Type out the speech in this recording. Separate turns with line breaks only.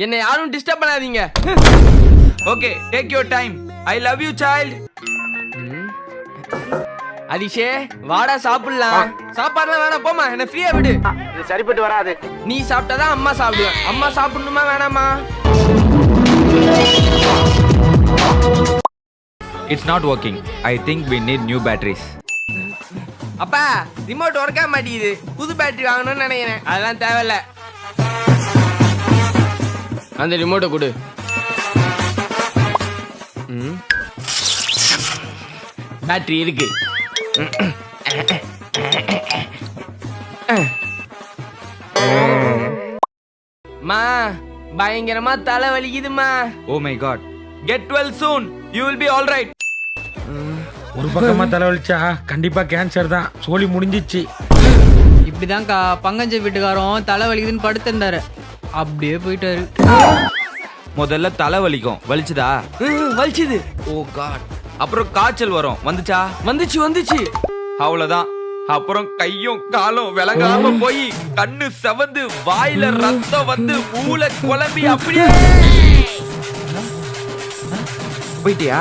என்னை யாரும் டிஸ்டர்ப் பண்ணாதீங்க.
Okay, take your time. I love you child.
அதிஷே வாடா சாப்பிடலாம். சாப்பாடுலாம் வேணாம், போமா, என்ன ஃப்ரீயா விடு.
இது சரிப்பட்டு வராது.
நீ சாப்பிட்டாதான் அம்மா சாப்பிடுவேன். அம்மா சாப்பிடணுமா வேணாமா?
It's not working. I think we need new batteries.
அப்பா ரிமோட் ஒர்க் ஆக மாட்டேங்குது. புது பேட்டரி வாங்கணும்னு நினைக்கிறேன். அதெல்லாம் தேவையில்ல. அந்த ரிமோட்டை கொடு. பேட்டரி இருக்கு. மா பயங்கரமா தலை வலிக்குதுமா.
Oh my god. Get well soon. You will be all right.
ஒரு பக்கமா தலைவலிச்சா கண்டிப்பா கேன்சர் தான். சோலி முடிஞ்சிச்சு.
இப்படிதான்க்கா பங்கஞ்ச வீட்டுக்காரன் தலை வலிக்குதுன்னு படுத்திருந்தாரு. அப்படியே போயிட்டாரு.
முதல்ல தலை வலிக்கும். வலிச்சுதா?
வலிச்சுது.
ஓ காட். அப்புறம் காய்ச்சல் வரும். வந்துச்சா?
வந்துச்சு.
அவ்வளவுதான். அப்புறம் கையும் காலும் விளங்காம போய் கண்ணு செவந்து வாயில ரத்தம் வந்து மூளை குழம்பி அப்படியே போயிட்டியா?